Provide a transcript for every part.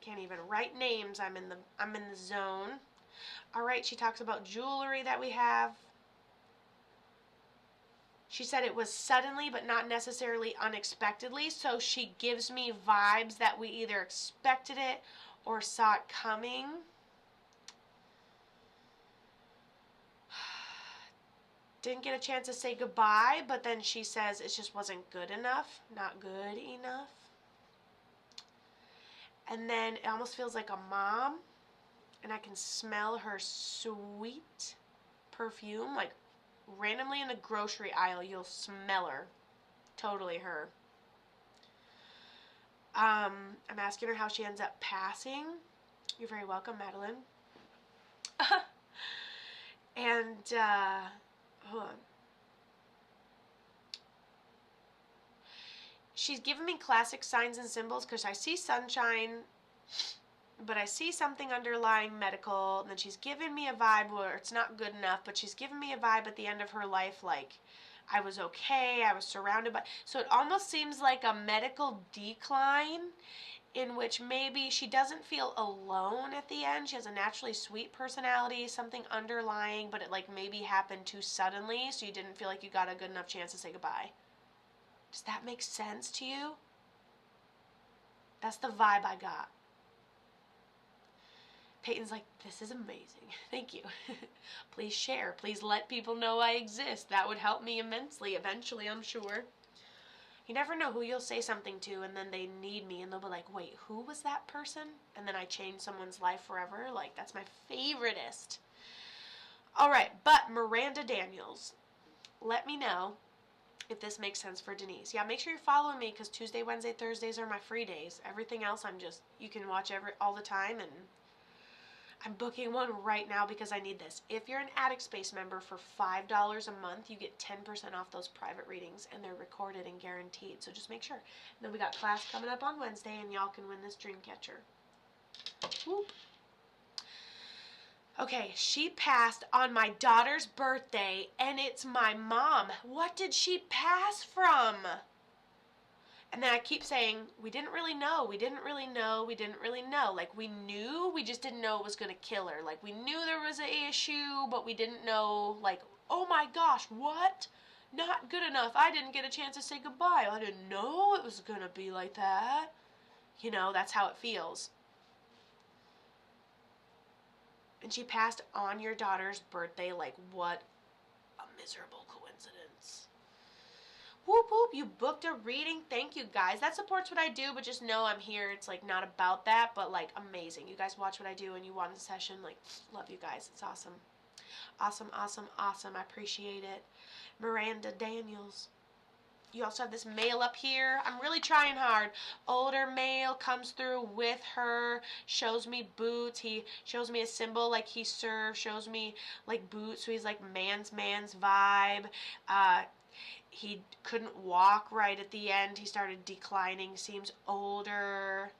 Can't even write names. I'm in the zone. All right, she talks about jewelry that we have. She said it was suddenly but not necessarily unexpectedly, so she gives me vibes that we either expected it or saw it coming. Didn't get a chance to say goodbye, but then she says it just wasn't good enough, not good enough. And then it almost feels like a mom, and I can smell her sweet perfume, like randomly in the grocery aisle, you'll smell her. Totally her. I'm asking her how she ends up passing. You're very welcome, Madeline. And, hold on. She's given me classic signs and symbols because I see sunshine, but I see something underlying medical. And then she's given me a vibe where it's not good enough, but she's given me a vibe at the end of her life like I was okay, I was surrounded by. So it almost seems like a medical decline in which maybe she doesn't feel alone at the end. She has a naturally sweet personality, something underlying, but it like maybe happened too suddenly, so you didn't feel like you got a good enough chance to say goodbye. Does that make sense to you? That's the vibe I got. Peyton's like, this is amazing. Thank you. Please share. Please let people know I exist. That would help me immensely eventually, I'm sure. You never know who you'll say something to and then they need me and they'll be like, wait, who was that person? And then I change someone's life forever. Like, that's my favoritist. All right, but Miranda Daniels, let me know if this makes sense for Denise. Yeah, make sure you're following me because Tuesday, Wednesday, Thursdays are my free days. Everything else you can watch all the time, and I'm booking one right now because I need this. If you're an Attic Space member for $5 a month, you get 10% off those private readings, and they're recorded and guaranteed, so just make sure. And then we got class coming up on Wednesday, and y'all can win this dream catcher. Whoop. Okay, she passed on my daughter's birthday, and it's my mom. What did she pass from? And then I keep saying, we didn't really know. Like, we knew, we just didn't know it was going to kill her. Like, we knew there was an issue, but we didn't know, like, oh my gosh, what? Not good enough. I didn't get a chance to say goodbye. I didn't know it was going to be like that. You know, that's how it feels. And she passed on your daughter's birthday. Like, what a miserable coincidence. Whoop whoop, you booked a reading. Thank you, guys. That supports what I do, but just know I'm here. It's like not about that, but like amazing. You guys watch what I do and you want a session. Like, love you guys. It's awesome. Awesome, awesome, awesome. I appreciate it. Miranda Daniels. You also have this male up here. I'm really trying hard. Older male comes through with her, shows me boots. He shows me a symbol like he serves, shows me like boots. So he's like man's vibe. He couldn't walk right at the end. He started declining. Seems older.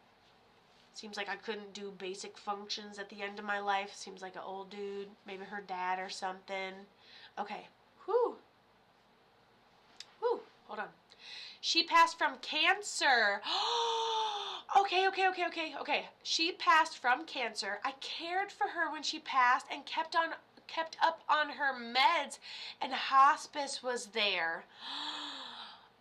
Seems like I couldn't do basic functions at the end of my life. Seems like an old dude. Maybe her dad or something. Okay. Whew. Whew. Hold on. She passed from cancer. Okay. She passed from cancer. I cared for her when she passed and kept up on her meds, and hospice was there.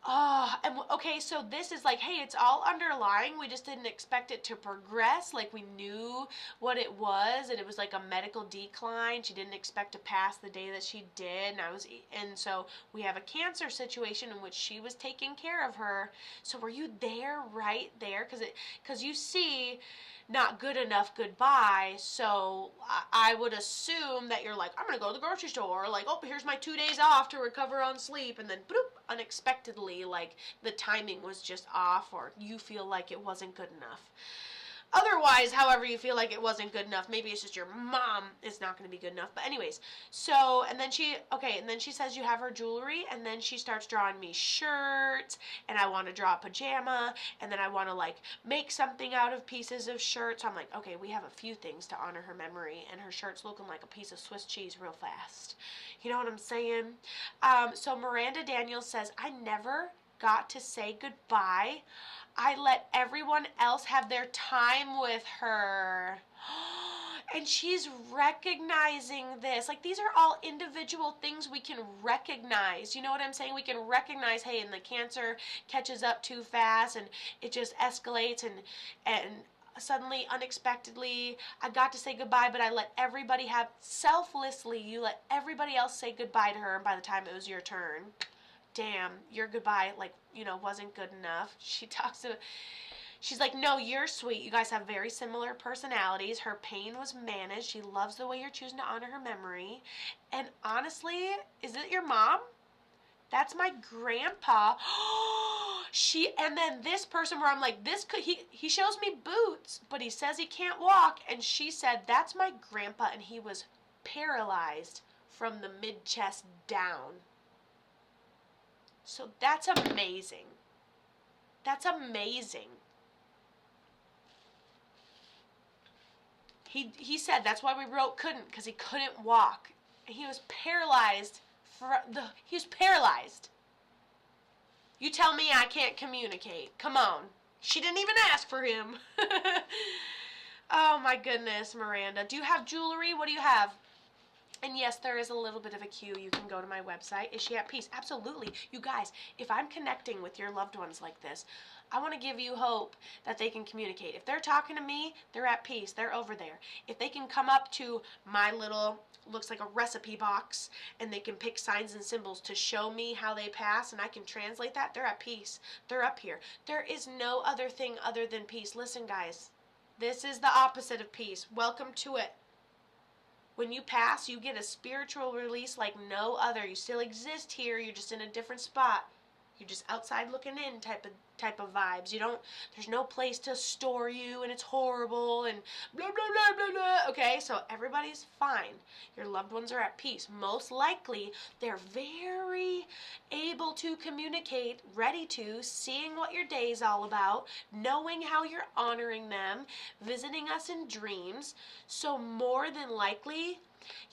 And okay, so this is like, hey, it's all underlying. We just didn't expect it to progress. Like, we knew what it was, and it was like a medical decline. She didn't expect to pass the day that she did, and so we have a cancer situation in which she was taking care of her. So were you there, right there? Because you see, not good enough, goodbye. So I would assume that you're like, I'm gonna go to the grocery store. Like, oh, here's my 2 days off to recover on sleep, and then bloop, unexpectedly, like the timing was just off, or you feel like it wasn't good enough. Otherwise, however you feel like it wasn't good enough, maybe it's just your mom is not going to be good enough. But anyways, so, and then she says you have her jewelry, and then she starts drawing me shirts, and I want to draw a pajama, and then I want to like make something out of pieces of shirts. So I'm like, okay, we have a few things to honor her memory, and her shirt's looking like a piece of Swiss cheese real fast. You know what I'm saying? So Miranda Daniels says, I never got to say goodbye. I let everyone else have their time with her. And she's recognizing this. Like, these are all individual things we can recognize. You know what I'm saying? We can recognize, hey, and the cancer catches up too fast and it just escalates, and suddenly, unexpectedly, I got to say goodbye, but I let everybody have, selflessly, you let everybody else say goodbye to her, and by the time it was your turn, damn, your goodbye, like, wasn't good enough. She's like, no, you're sweet. You guys have very similar personalities. Her pain was managed. She loves the way you're choosing to honor her memory. And honestly, is it your mom? That's my grandpa. And then this person where I'm like, he shows me boots, but he says he can't walk. And she said, that's my grandpa, and he was paralyzed from the mid-chest down. So that's amazing. That's amazing. He said that's why we wrote couldn't, because he couldn't walk. He was paralyzed. He was paralyzed. You tell me I can't communicate. Come on. She didn't even ask for him. Oh my goodness, Miranda. Do you have jewelry? What do you have? And yes, there is a little bit of a queue. You can go to my website. Is she at peace? Absolutely. You guys, if I'm connecting with your loved ones like this, I want to give you hope that they can communicate. If they're talking to me, they're at peace. They're over there. If they can come up to my little, looks like a recipe box, and they can pick signs and symbols to show me how they pass, and I can translate that, they're at peace. They're up here. There is no other thing other than peace. Listen, guys, this is the opposite of peace. Welcome to it. When you pass, you get a spiritual release like no other. You still exist here. You're just in a different spot. You're just outside looking in type of vibes. There's no place to store you, and it's horrible and blah, blah, blah, blah, blah. Okay, so everybody's fine. Your loved ones are at peace. Most likely, they're very able to communicate, ready to, seeing what your day is all about, knowing how you're honoring them, visiting us in dreams. So more than likely,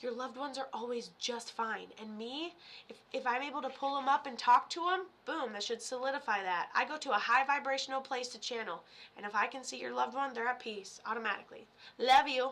your loved ones are always just fine. And me, if I'm able to pull them up and talk to them, boom, that should solidify that. I go to a high vibrational place to channel. And if I can see your loved one, they're at peace automatically. Love you.